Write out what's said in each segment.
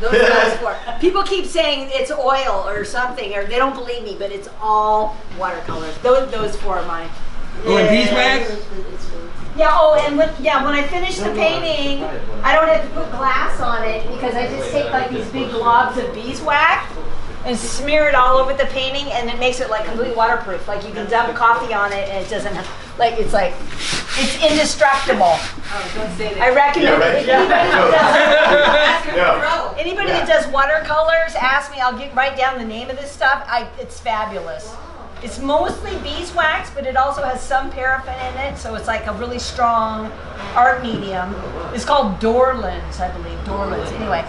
Those are those four. People keep saying it's oil or something, or they don't believe me, but it's all watercolors. Those four are mine. Oh, and beeswax? Yeah, and when I finish the painting, I don't have to put glass on it because I just take like these big globs of beeswax and smear it all over the painting, and it makes it like completely waterproof. Like you can dump coffee on it and it doesn't have, it's indestructible. Oh, don't say that. I recommend Yeah. anybody that does watercolors, ask me, I'll write down the name of this stuff. It's fabulous. It's mostly beeswax, but it also has some paraffin in it, so it's like a really strong art medium. It's called Dorlands, I believe. Dorlands. Anyway,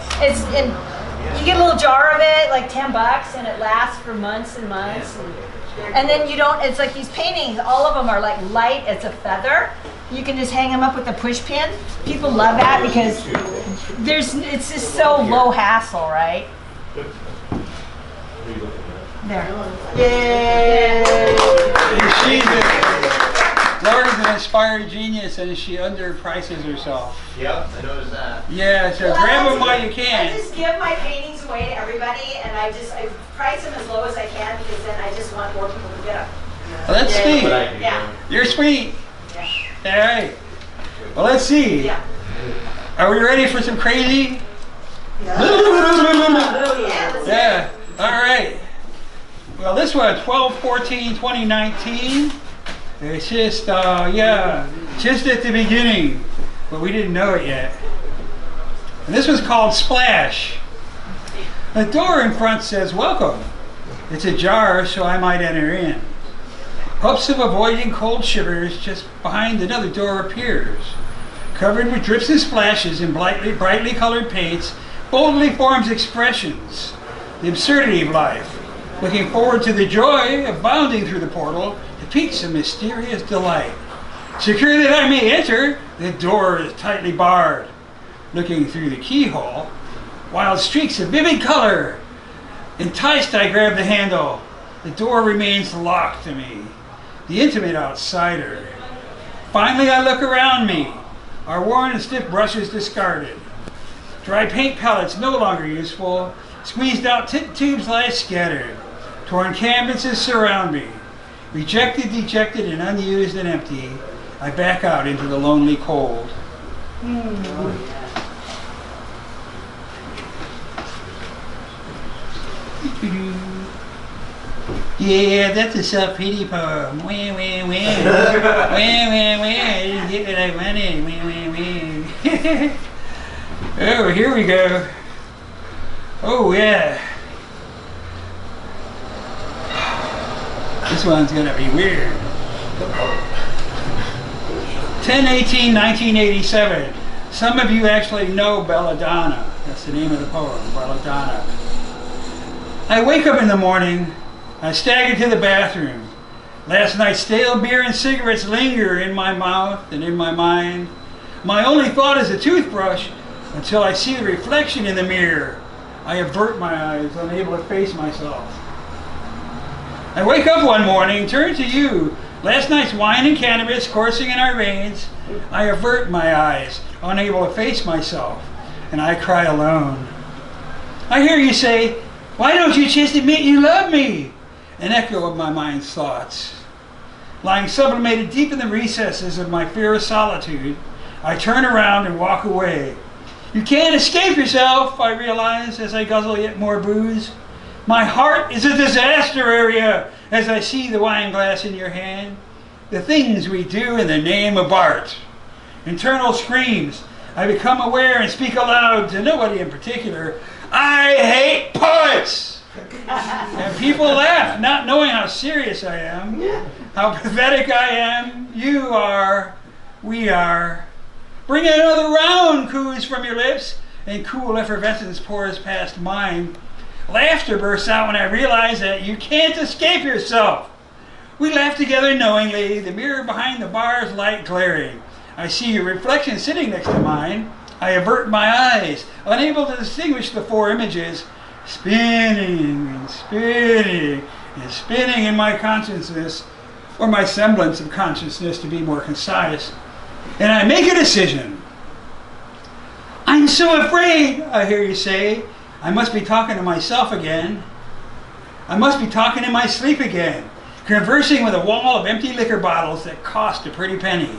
you get a little jar of it, like $10, and it lasts for months and months. And then it's like these paintings, all of them are like light as a feather. You can just hang them up with a push pin. People love that because it's just so low hassle, right? There. Yay! Laurie's an inspired genius, and she underprices herself. Yep, I noticed that. Yeah, so grab them while you I can. just give my paintings away to everybody, and I price them as low as I can because then I just want more people to get them. Well, that's sweet. Yeah. You're sweet. Yeah. All right. Well, let's see. Yeah. Are we ready for some crazy? Yeah. Yeah. All right. Well, this one, 12/14/2019. It's just, just at the beginning, but we didn't know it yet. And this was called Splash. The door in front says, "Welcome." It's ajar, so I might enter in. Hopes of avoiding cold shivers, just behind another door appears. Covered with drips and splashes in brightly colored paints, boldly forms expressions. The absurdity of life. Looking forward to the joy of bounding through the portal to peaks of mysterious delight. Secure that I may enter, the door is tightly barred. Looking through the keyhole, wild streaks of vivid color. Enticed, I grab the handle. The door remains locked to me, the intimate outsider. Finally, I look around me. Our worn and stiff brushes discarded. Dry paint palettes no longer useful. Squeezed out tip tubes lie scattered. Torn canvases surround me. Rejected, dejected, and unused and empty, I back out into the lonely cold. Yeah, that's a self-pity poem. Wah, wah, wah. Wah, wah, wah. I didn't get what I wanted. Wah, wah, wah. Oh, here we go. Oh, yeah. This one's gonna be weird. 10/18/1987. Some of you actually know Belladonna. That's the name of the poem, Belladonna. I wake up in the morning. I stagger to the bathroom. Last night's stale beer and cigarettes linger in my mouth and in my mind. My only thought is a toothbrush until I see the reflection in the mirror. I avert my eyes, unable to face myself. I wake up one morning, turn to you. Last night's wine and cannabis coursing in our veins. I avert my eyes, unable to face myself, and I cry alone. I hear you say, "Why don't you just admit you love me?" An echo of my mind's thoughts. Lying sublimated deep in the recesses of my fear of solitude, I turn around and walk away. You can't escape yourself, I realize as I guzzle yet more booze. My heart is a disaster area as I see the wine glass in your hand. The things we do in the name of art. Internal screams. I become aware and speak aloud to nobody in particular. I hate poets! And people laugh, not knowing how serious I am, how pathetic I am. You are, we are. Bring another round, coos from your lips, and cool effervescence pours past mine. Laughter bursts out when I realize that you can't escape yourself. We laugh together knowingly, the mirror behind the bar's light glaring. I see your reflection sitting next to mine. I avert my eyes, unable to distinguish the four images, spinning and spinning and spinning in my consciousness, or my semblance of consciousness to be more concise. And I make a decision. I'm so afraid, I hear you say. I must be talking to myself again. I must be talking in my sleep again, conversing with a wall of empty liquor bottles that cost a pretty penny.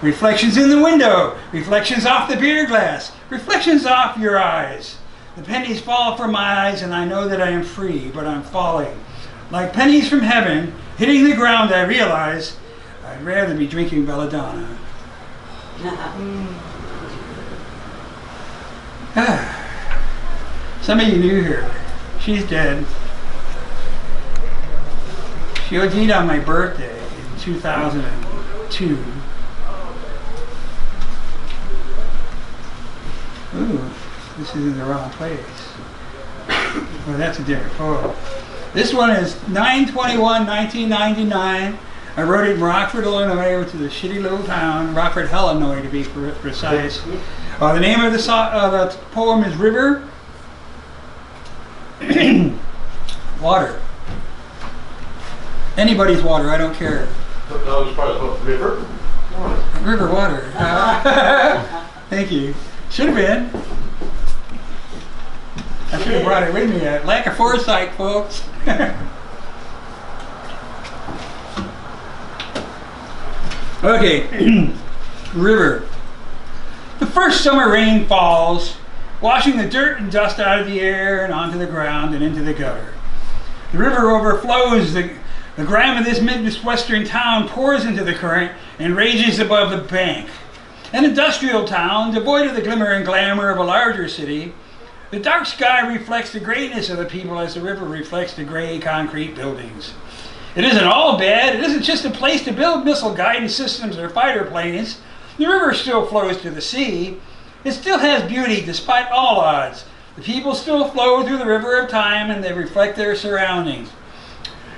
Reflections in the window, reflections off the beer glass, reflections off your eyes. The pennies fall from my eyes and I know that I am free, but I'm falling. Like pennies from heaven, hitting the ground, I realize I'd rather be drinking belladonna. Some of you knew her. She's dead. She OD'd on my birthday in 2002. Ooh, this is in the wrong place. Well, that's a different photo. This one is 9/21/1999. I wrote it in Rockford, Illinois, which is a shitty little town. Rockford, Illinois, to be precise. The name of the poem is River. Water. Anybody's water, I don't care. No, it's probably river. River water. Thank you. Should have been. I should have brought it with me. Lack of foresight, folks. Okay. River. The first summer rain falls, washing the dirt and dust out of the air and onto the ground and into the gutter. The river overflows. The grime of this Midwestern town pours into the current and rages above the bank. An industrial town, devoid of the glimmer and glamour of a larger city, the dark sky reflects the greatness of the people as the river reflects the gray concrete buildings. It isn't all bad. It isn't just a place to build missile guidance systems or fighter planes. The river still flows to the sea. It still has beauty despite all odds. The people still flow through the river of time and they reflect their surroundings.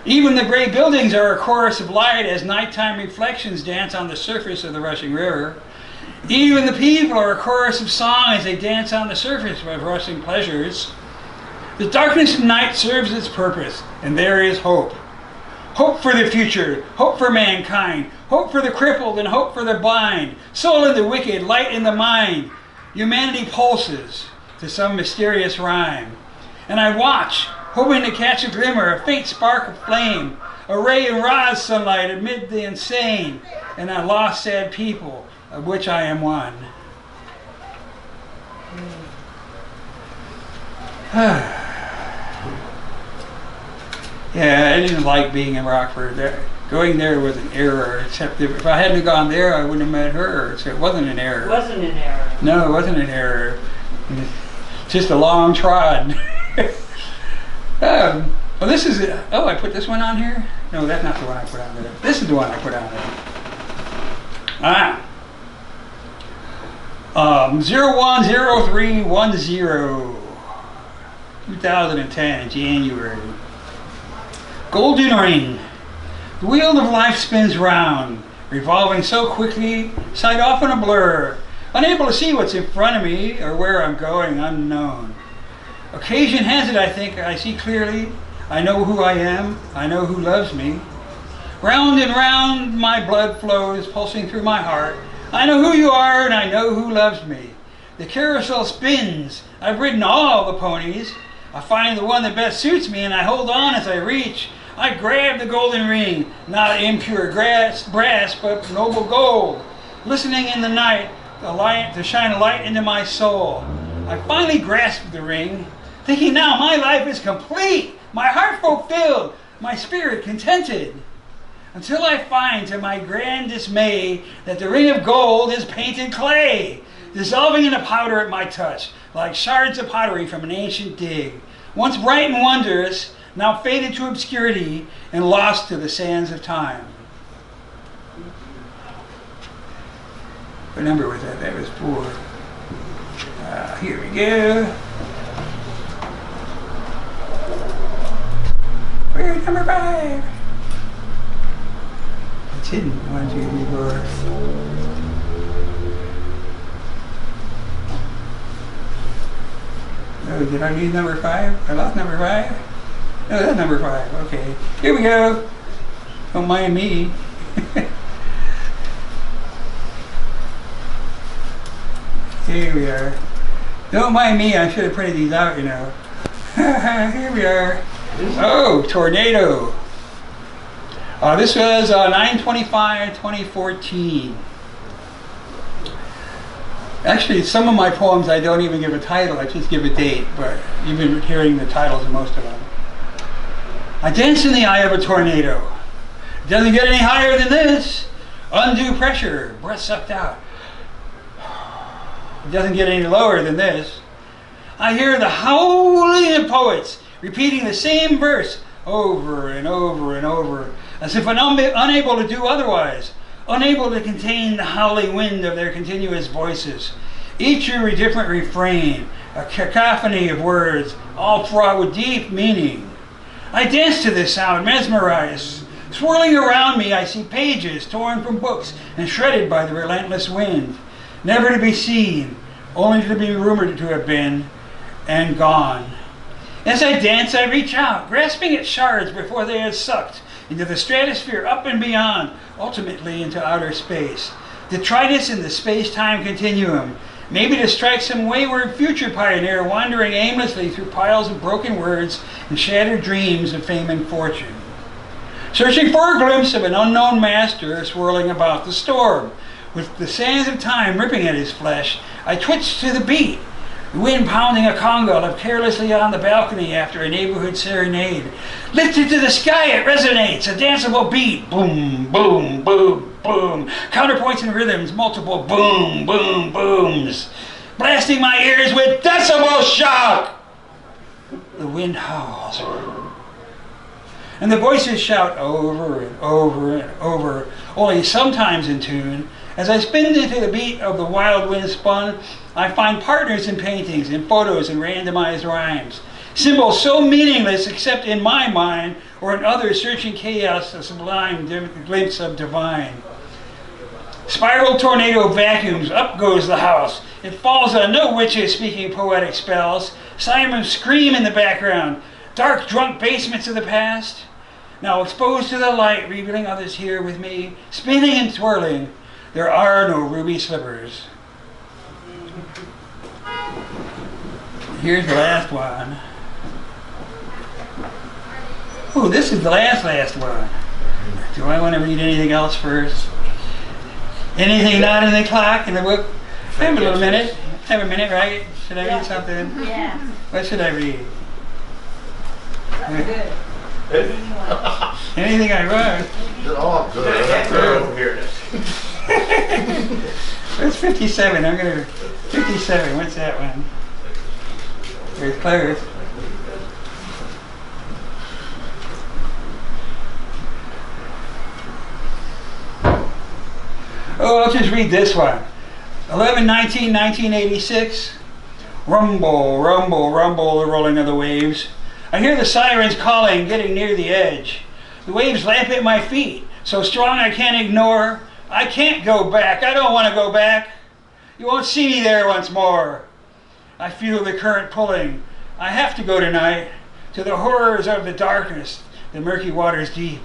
Even the gray buildings are a chorus of light as nighttime reflections dance on the surface of the rushing river. Even the people are a chorus of song as they dance on the surface of rushing pleasures. The darkness of night serves its purpose, and there is hope. Hope for the future, hope for mankind, hope for the crippled and hope for the blind, soul in the wicked, light in the mind. Humanity pulses to some mysterious rhyme. And I watch, hoping to catch a glimmer, a faint spark of flame, a ray of Ra's sunlight amid the insane, and a lost sad people, of which I am one. Yeah, I didn't like being in Rockford. Going there was an error, except if I hadn't gone there, I wouldn't have met her, so it wasn't an error. It wasn't an error. No, it wasn't an error. Just a long trod. Well, this is, I put this one on here? No, that's not the one I put on there. This is the one I put on there. 010310, 2010, January. Golden ring. The wheel of life spins round, revolving so quickly, sight often a blur, unable to see what's in front of me or where I'm going unknown. Occasion has it, I think, I see clearly. I know who I am. I know who loves me. Round and round my blood flows, pulsing through my heart. I know who you are and I know who loves me. The carousel spins. I've ridden all the ponies. I find the one that best suits me and I hold on as I reach. I grab the golden ring, not impure brass, but noble gold. Listening in the night, the light to shine a light into my soul. I finally grasp the ring, thinking now my life is complete, my heart fulfilled, my spirit contented. Until I find to my grand dismay that the ring of gold is painted clay, dissolving into powder at my touch, like shards of pottery from an ancient dig. Once bright and wondrous, now faded to obscurity and lost to the sands of time. What number was that? That was 4. Here we go. We're number 5. It's hidden. 1, 2, 3, 4. Oh, did I need number 5? I lost number 5? No, that's number 5. Okay. Here we go. Don't mind me. Here we are. Don't mind me, I should have printed these out, you know. Here we are. Oh, tornado. This was 9/25/2014. Actually, some of my poems I don't even give a title, I just give a date, but you've been hearing the titles of most of them. I dance in the eye of a tornado. It doesn't get any higher than this. Undue pressure, breath sucked out. It doesn't get any lower than this. I hear the howling of poets repeating the same verse over and over and over, as if unable to do otherwise, unable to contain the howling wind of their continuous voices. Each a different refrain, a cacophony of words, all fraught with deep meaning. I dance to this sound, mesmerized. Swirling around me, I see pages torn from books and shredded by the relentless wind, never to be seen, only to be rumored to have been, and gone. As I dance, I reach out, grasping at shards before they are sucked into the stratosphere, up and beyond, ultimately into outer space. Detritus in the space-time continuum, maybe to strike some wayward future pioneer wandering aimlessly through piles of broken words and shattered dreams of fame and fortune. Searching for a glimpse of an unknown master swirling about the storm, with the sands of time ripping at his flesh, I twitch to the beat, the wind pounding a conga left carelessly on the balcony after a neighborhood serenade. Lifted to the sky, it resonates, a danceable beat. Boom, boom, boom, boom. Counterpoints and rhythms, multiple boom, boom, booms. Blasting my ears with decibel shock. The wind howls. And the voices shout over and over and over, only sometimes in tune. As I spin into the beat of the wild wind spun, I find partners in paintings, in photos, and randomized rhymes. Symbols so meaningless except in my mind, or in others searching chaos, a sublime glimpse of divine. Spiral tornado vacuums, up goes the house. It falls on no witches speaking poetic spells. Sirens scream in the background, dark drunk basements of the past. Now exposed to the light, revealing others here with me, spinning and twirling. There are no ruby slippers. Here's the last one. Oh, this is the last one. Do I want to read anything else first? Anything not in the clock in the book? I have a little minute. I have a minute, right? Should I read something? Yeah. What should I read? Good. Anything I wrote. They're all good. Over here. Where's 57? I'm gonna 57. What's that one? There's Claire's. Oh, I'll just read this one. 11/19/1986. Rumble, rumble, rumble, the rolling of the waves. I hear the sirens calling, getting near the edge. The waves lap at my feet, so strong I can't ignore. I can't go back. I don't want to go back. You won't see me there once more. I feel the current pulling. I have to go tonight to the horrors of the darkness, the murky waters deep.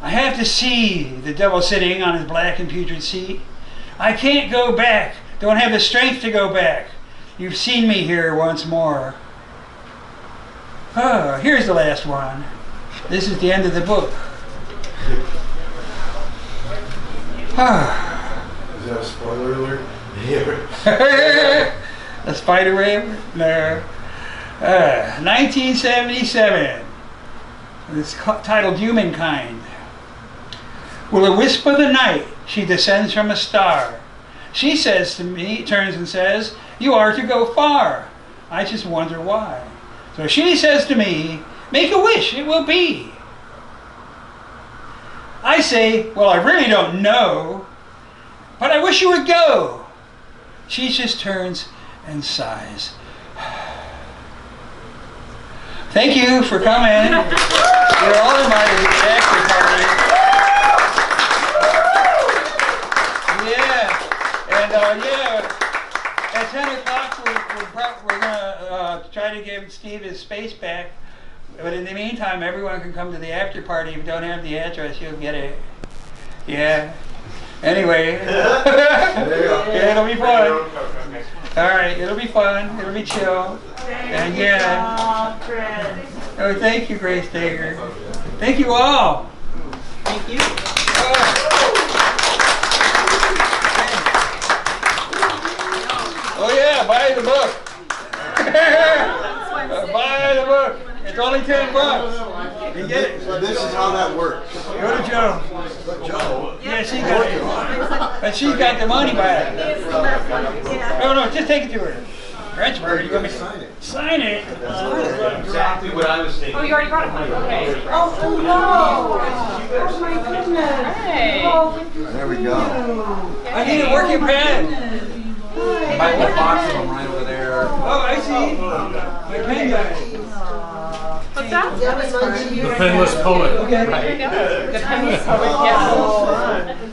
I have to see the devil sitting on his black and putrid seat. I can't go back. Don't have the strength to go back. You've seen me here once more. Oh, here's the last one. This is the end of the book. Is that a spoiler alert? A spider web? No. 1977. It's titled Humankind. With a wisp of the night, she descends from a star. She says to me, turns and says, "You are to go far." I just wonder why. So she says to me, "Make a wish, it will be." I say, "Well, I really don't know, but I wish you would go." She just turns and sighs. Thank you for coming. You're all invited to the after party. At 10 o'clock we're going to try to give Steve his space back. But in the meantime, everyone can come to the after party. If you don't have the address, you'll get it. Yeah. Anyway. Yeah, it'll be fun. All right, it'll be fun. It'll be chill. And yeah. Oh, Chris. Oh, thank you, Grace Dager. Thank you all. Thank you. Oh yeah, buy the book. Buy the book. It's only $10. You get it. So this is how that works. Go to Joe. Joe. Yeah, she got it. But she got the money back. Oh no, just take it to her. Rentsburg, you want me to Sign it. sign it? Exactly what I was thinking. Oh, you already brought it home. Okay. Oh, hello. Oh, my goodness. Hey. Oh, There we go. I need a working pen. My whole box of them right over there. Oh, I see. My pen guy. What's that? The penless poet. Okay. Right. The penless poet. Yes.